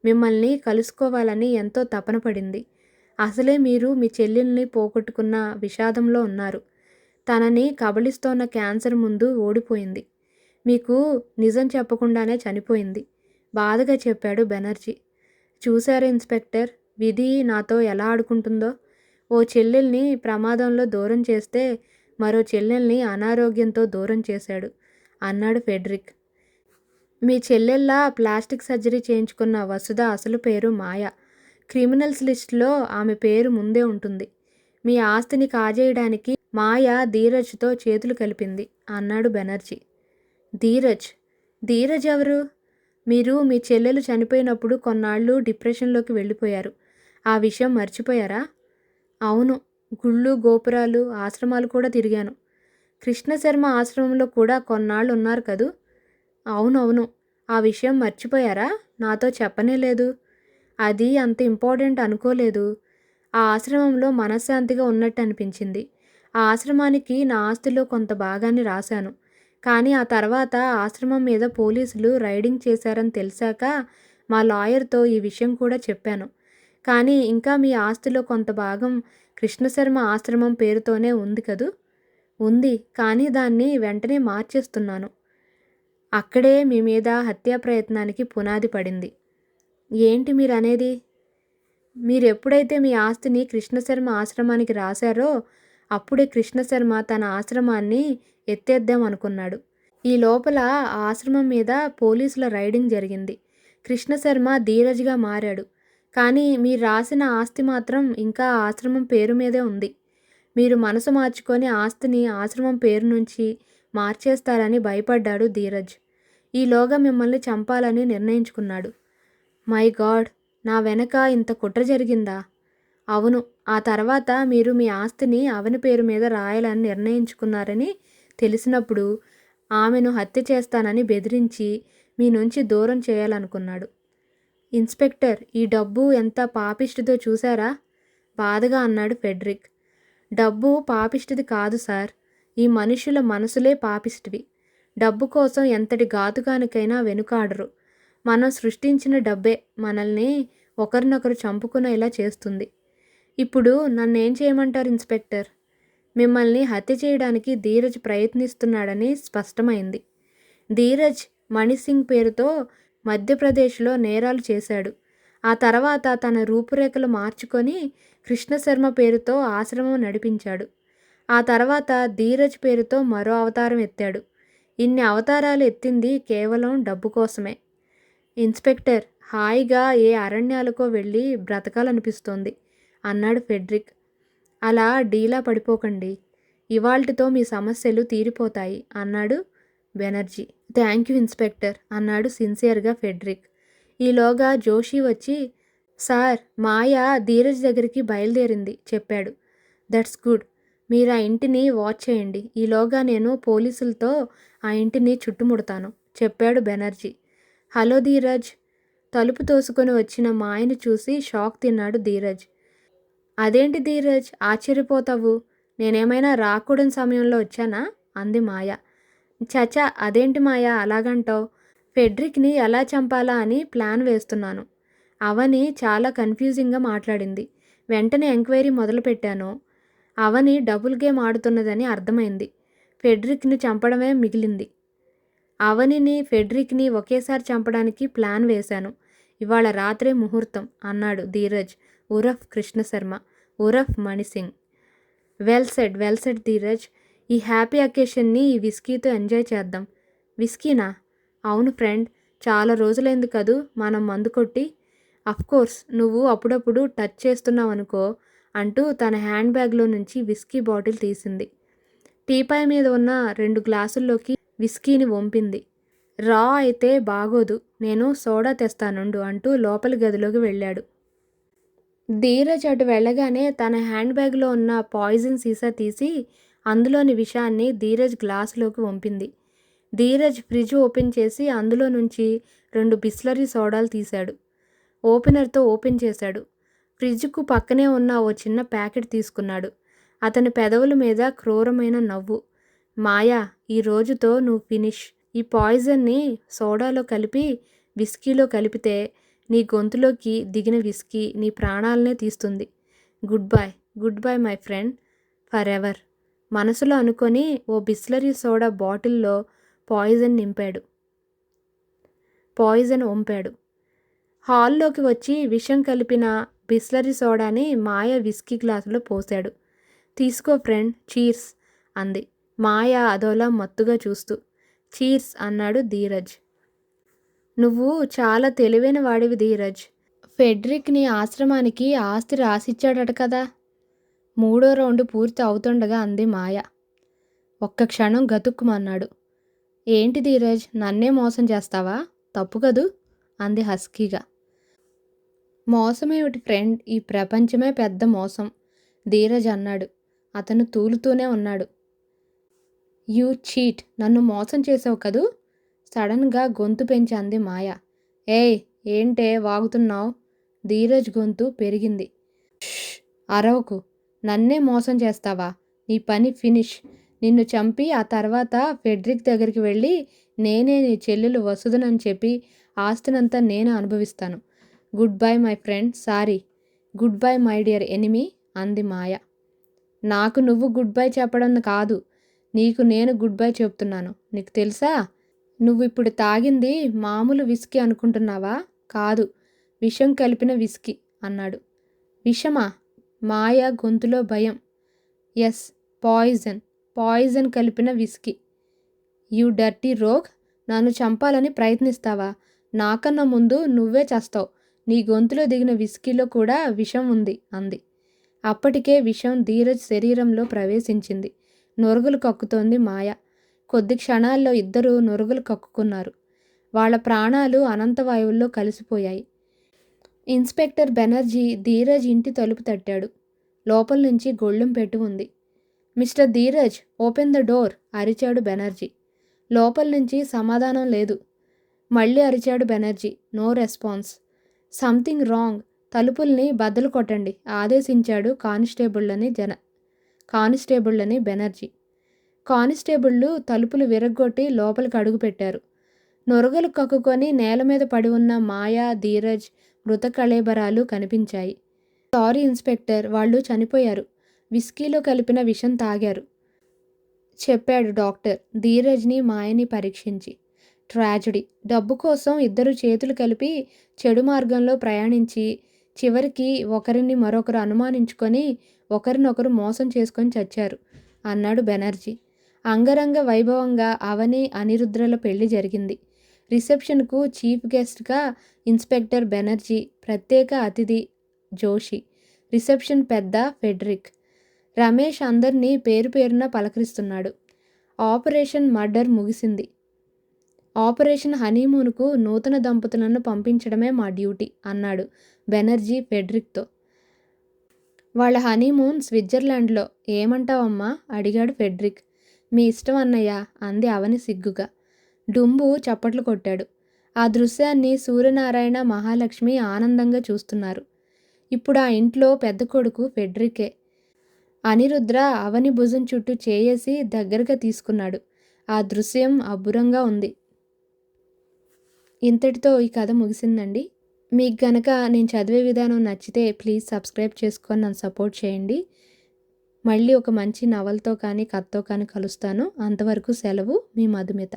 మిమ్మల్ని కలుసుకోవాలని ఎంతో తపన పడింది. అసలే మీరు మీ చెల్లెల్ని పోగొట్టుకున్న విషాదంలో ఉన్నారు. తనని కబళిస్తోన్న క్యాన్సర్ ముందు ఓడిపోయింది. మీకు నిజం చెప్పకుండానే చనిపోయింది. బాధగా చెప్పాడు బెనర్జీ. చూశారా ఇన్స్పెక్టర్, విధి నాతో ఎలా ఆడుకుంటుందో. ఓ చెల్లెల్ని ప్రమాదంలో దూరం చేస్తే మరో చెల్లెల్ని అనారోగ్యంతో దూరం చేశాడు అన్నాడు ఫెడ్రిక్. మీ చెల్లెల్లా ప్లాస్టిక్ సర్జరీ చేయించుకున్న వసుధ అసలు పేరు మాయ. క్రిమినల్స్ లిస్టులో ఆమె పేరు ముందే ఉంటుంది. మీ ఆస్తిని కాజేయడానికి మాయ ధీరజ్తో చేతులు కలిపింది అన్నాడు బెనర్జీ. ధీరజ్? ధీరజ్ ఎవరు? మీరు మీ చెల్లెలు చనిపోయినప్పుడు కొన్నాళ్ళు డిప్రెషన్లోకి వెళ్ళిపోయారు. ఆ విషయం మర్చిపోయారా? అవును. గుళ్ళు, గోపురాలు, ఆశ్రమాలు కూడా తిరిగాను. కృష్ణశర్మ ఆశ్రమంలో కూడా కొన్నాళ్ళు ఉన్నారు కదూ? అవునవును. ఆ విషయం మర్చిపోయారా? నాతో చెప్పనే లేదు. అది అంత ఇంపార్టెంట్ అనుకోలేదు. ఆ ఆశ్రమంలో మనశ్శాంతిగా ఉన్నట్టు అనిపించింది. ఆ ఆశ్రమానికి నా ఆస్తిలో కొంత భాగాన్ని రాశాను. కానీ ఆ తర్వాత ఆశ్రమం మీద పోలీసులు రైడింగ్ చేశారని తెలిసాక మా లాయర్తో ఈ విషయం కూడా చెప్పాను. కానీ ఇంకా మీ ఆస్తిలో కొంత భాగం కృష్ణశర్మ ఆశ్రమం పేరుతోనే ఉంది కదూ? ఉంది. కానీ దాన్ని వెంటనే మార్చేస్తున్నాను. అక్కడే మీ మీద హత్యా ప్రయత్నానికి పునాది పడింది. ఏంటి మీరనేది? మీరెప్పుడైతే మీ ఆస్తిని కృష్ణశర్మ ఆశ్రమానికి రాశారో అప్పుడే కృష్ణశర్మ తన ఆశ్రమాన్ని ఎత్తేద్దాం అనుకున్నాడు. ఈ లోపల ఆ ఆశ్రమం మీద పోలీసుల రైడింగ్ జరిగింది. కృష్ణశర్మ ధీరజ్గా మారాడు. కానీ మీరు రాసిన ఆస్తి మాత్రం ఇంకా ఆ ఆశ్రమం పేరు మీదే ఉంది. మీరు మనసు మార్చుకొని ఆస్తిని ఆశ్రమం పేరు నుంచి మార్చేస్తారని భయపడ్డాడు ధీరజ్. ఈలోగా మిమ్మల్ని చంపాలని నిర్ణయించుకున్నాడు. మై గాడ్, నా వెనక ఇంత కుట్ర జరిగిందా? అవును. ఆ తర్వాత మీరు మీ ఆస్తిని అవని పేరు మీద రాయాలని నిర్ణయించుకున్నారని తెలిసినప్పుడు ఆమెను హత్య చేస్తానని బెదిరించి మీ నుంచి దూరం చేయాలనుకున్నాడు. ఇన్స్పెక్టర్, ఈ డబ్బు ఎంత పాపిష్టిదో చూశారా? బాధగా అన్నాడు ఫెడ్రిక్. డబ్బు పాపిష్టిది కాదు సార్. ఈ మనుషుల మనసులే పాపిష్టివి. డబ్బు కోసం ఎంతటి ఘాతుకానికైనా వెనుకాడరు. మనం సృష్టించిన డబ్బే మనల్ని ఒకరినొకరు చంపుకునేలా చేస్తుంది. ఇప్పుడు నన్నేం చేయమంటారు ఇన్స్పెక్టర్? మిమ్మల్ని హత్య చేయడానికి ధీరజ్ ప్రయత్నిస్తున్నాడని స్పష్టమైంది. ధీరజ్ మణిసింగ్ పేరుతో మధ్యప్రదేశ్లో నేరాలు చేశాడు. ఆ తర్వాత తన రూపురేఖలు మార్చుకొని కృష్ణశర్మ పేరుతో ఆశ్రమం నడిపించాడు. ఆ తర్వాత ధీరజ్ పేరుతో మరో అవతారం ఎత్తాడు. ఇన్ని అవతారాలు ఎత్తింది కేవలం డబ్బు కోసమే. ఇన్స్పెక్టర్, హాయిగా ఏ అరణ్యాలకో వెళ్ళి బ్రతకాలనిపిస్తోంది అన్నాడు ఫెడ్రిక్. అలా డీలా పడిపోకండి. ఇవాల్టితో మీ సమస్యలు తీరిపోతాయి అన్నాడు బెనర్జీ. థ్యాంక్ యూ ఇన్స్పెక్టర్ అన్నాడు సిన్సియర్గా ఫెడ్రిక్. ఈలోగా జోషి వచ్చి, సార్, మాయ ధీరజ్ దగ్గరికి బయలుదేరింది చెప్పాడు. That's good. మీరు ఆ ఇంటిని వాచ్ చేయండి. ఈలోగా నేను పోలీసులతో ఆ ఇంటిని చుట్టుముడతాను చెప్పాడు బెనర్జీ. హలో ధీరజ్. తలుపు తోసుకొని వచ్చిన మాయను చూసి షాక్ తిన్నాడు ధీరజ్. అదేంటి ధీరజ్, ఆశ్చర్యపోతావు? నేనేమైనా రాకూడని సమయంలో వచ్చానా? అంది మాయ. చచా, అదేంటి మాయ అలాగంటావు? ఫెడ్రిక్ని ఎలా చంపాలా అని ప్లాన్ వేస్తున్నాను. అవని చాలా కన్ఫ్యూజింగ్గా మాట్లాడింది. వెంటనే ఎంక్వైరీ మొదలుపెట్టాను. అవని డబుల్ గేమ్ ఆడుతున్నదని అర్థమైంది. ఫెడ్రిక్ని చంపడమే మిగిలింది. అవనిని, ఫెడ్రిక్ని ఒకేసారి చంపడానికి ప్లాన్ వేశాను. ఇవాళ రాత్రే ముహూర్తం అన్నాడు ధీరజ్ ఉరఫ్ కృష్ణశర్మ ఉరఫ్ మణిసింగ్. Well said Dheeraj. ఈ హ్యాపీ అకేషన్ని ఈ విస్కీతో ఎంజాయ్ చేద్దాం. విస్కీనా? అవును ఫ్రెండ్, చాలా రోజులైంది కదూ మనం మందు కొట్టి. అఫ్కోర్స్ నువ్వు అప్పుడప్పుడు టచ్ చేస్తున్నావనుకో అంటూ తన హ్యాండ్ బ్యాగ్లో నుంచి విస్కీ బాటిల్ తీసింది. టీపాయ్ మీద ఉన్న 2 గ్లాసుల్లోకి విస్కీని వంపింది. రా అయితే బాగోదు, నేను సోడా తెస్తానుండు అంటూ లోపలి గదిలోకి వెళ్ళాడు. ధీరజ్ అటు వెళ్ళగానే తన హ్యాండ్ బ్యాగ్లో ఉన్న పాయిజన్ సీసా తీసి అందులోని విషాన్ని ధీరజ్ గ్లాసులోకి వంపింది. ధీరజ్ ఫ్రిడ్జ్ ఓపెన్ చేసి అందులో నుంచి 2 బిస్లరీ సోడాలు తీశాడు. ఓపెనర్తో ఓపెన్ చేశాడు. ఫ్రిడ్జ్కు పక్కనే ఉన్న ఓ చిన్న ప్యాకెట్ తీసుకున్నాడు. అతని పెదవుల మీద క్రూరమైన నవ్వు. మాయా, ఈ రోజుతో నువ్వు ఫినిష్. ఈ పాయిజన్ని సోడాలో కలిపి విస్కీలో కలిపితే నీ గొంతులోకి దిగిన విస్కీ నీ ప్రాణాలనే తీస్తుంది. Good bye my friend, for ever. మనసులో అనుకొని ఓ బిస్లరీ సోడా బాటిల్లో పాయిజన్ వంపాడు. హాల్లోకి వచ్చి విషం కలిపిన బిస్లరీ సోడాని మాయ విస్కీ గ్లాసులో పోశాడు. తీసుకో ఫ్రెండ్, చీర్స్ అంది మాయ అదోలా మత్తుగా చూస్తూ. చీర్స్ అన్నాడు ధీరజ్. నువ్వు చాలా తెలివైన వాడివి ధీరజ్. ఫెడ్రిక్ నీ ఆశ్రమానికి ఆస్తి రాసిచ్చాడట కదా. 3వ రౌండ్ పూర్తి అవుతుండగా అంది మాయ. ఒక్క క్షణం గతుక్కుమన్నాడు. ఏంటి ధీరజ్, నన్నే మోసం చేస్తావా? తప్పు కదూ అంది హస్కీగా. మోసమేమిటి ఫ్రెండ్, ఈ ప్రపంచమే పెద్ద మోసం ధీరజ్ అన్నాడు. అతను తూలుతూనే ఉన్నాడు. యూ చీట్, నన్ను మోసం చేసావు కదూ సడన్గా గొంతు పెంచి అంది మాయ. ఏయ్, ఏంటే వాగుతున్నావు? ధీరజ్ గొంతు పెరిగింది. అరవకు, నన్నే మోసం చేస్తావా? నీ పని ఫినిష్. నిన్ను చంపి ఆ తర్వాత ఫెడ్రిక్ దగ్గరికి వెళ్ళి నేనే నీ చెల్లెలు వసుదనని చెప్పి ఆస్తినంతా నేనే అనుభవిస్తాను. Goodbye my friend, sorry. Goodbye my dear enemy అంది మాయ. నాకు నువ్వు గుడ్ బై చెప్పడం కాదు, నీకు నేను గుడ్ బై చెప్తున్నాను. నీకు తెలుసా, నువ్వు ఇప్పుడు తాగింది మామూలు విస్కీ అనుకుంటున్నావా? కాదు, విషం కలిపిన విస్కీ అన్నాడు. విషమా? మాయ గొంతులో భయం. ఎస్, పాయిజన్ కలిపిన విస్కీ. యూ డర్టీ రోగ్, నన్ను చంపాలని ప్రయత్నిస్తావా? నాకన్నా ముందు నువ్వే చస్తావు. నీ గొంతులో దిగిన విస్కీలో కూడా విషం ఉంది అంది. అప్పటికే విషం ధీరజ్ శరీరంలో ప్రవేశించింది. నొరుగులు కక్కుతోంది మాయ. కొద్ది క్షణాల్లో ఇద్దరూ నొరుగులు కక్కుకున్నారు. వాళ్ళ ప్రాణాలు అనంతవాయువుల్లో కలిసిపోయాయి. ఇన్స్పెక్టర్ బెనర్జీ ధీరజ్ ఇంటి తలుపు తట్టాడు. లోపల నుంచి గొళ్ళెం పెట్టి ఉంది. Mister Dheeraj, open the door అరిచాడు బెనర్జీ. లోపల నుంచి సమాధానం లేదు. మళ్ళీ అరిచాడు Banerjee. No response. Something wrong, తలుపుల్ని బద్దలు కొట్టండి ఆదేశించాడు కానిస్టేబుళ్ళని బెనర్జీ. కానిస్టేబుళ్ళు తలుపులు విరగ్గొట్టి లోపలికి అడుగుపెట్టారు. నొరగలు కక్కుకొని నేల మీద పడి ఉన్న మాయా, ధీరజ్ మృత కళేబరాలు కనిపించాయి. సారీ ఇన్స్పెక్టర్, వాళ్ళు చనిపోయారు. విస్కీలో కలిపిన విషం తాగారు చెప్పాడు డాక్టర్ ధీరజ్ని మాయని పరీక్షించి. ట్రాజడీ. డబ్బు కోసం ఇద్దరు చేతులు కలిపి చెడు మార్గంలో ప్రయాణించి చివరికి ఒకరిని మరొకరు అనుమానించుకొని ఒకరినొకరు మోసం చేసుకొని చచ్చారు అన్నాడు బెనర్జీ. అంగరంగ వైభవంగా అవని, అనిరుద్రల పెళ్లి జరిగింది. రిసెప్షన్కు చీఫ్ గెస్ట్గా ఇన్స్పెక్టర్ బెనర్జీ, ప్రత్యేక అతిథి జోషి. రిసెప్షన్ పెద్ద ఫెడ్రిక్. రమేష్ అందర్నీ పేరు పేరున పలకరిస్తున్నాడు. ఆపరేషన్ మర్డర్ ముగిసింది. ఆపరేషన్ హనీమూన్కు నూతన దంపతులను పంపించడమే మా డ్యూటీ అన్నాడు బెనర్జీ ఫెడ్రిక్తో. వాళ్ళ హనీమూన్ స్విట్జర్లాండ్లో. ఏమంటావమ్మా అడిగాడు ఫెడ్రిక్. మీ ఇష్టం అన్నయ్య అంది అవని సిగ్గుగా. డుంబు చప్పట్లు కొట్టాడు. ఆ దృశ్యాన్ని సూర్యనారాయణ, మహాలక్ష్మి ఆనందంగా చూస్తున్నారు. ఇప్పుడు ఆ ఇంట్లో పెద్ద కొడుకు ఫెడ్రికే. అనిరుద్ర అవని భుజం చుట్టూ చేయేసి దగ్గరగా తీసుకున్నాడు. ఆ దృశ్యం అబ్బురంగా ఉంది. ఇంతటితో ఈ కథ ముగిసిందండి. మీకు గనక నేను చదివే విధానం నచ్చితే ప్లీజ్ సబ్స్క్రైబ్ చేసుకొని నన్ను సపోర్ట్ చేయండి. మళ్ళీ ఒక మంచి నవలతో కానీ కథతో కానీ కలుస్తాను. అంతవరకు సెలవు. మీ మధుమిత.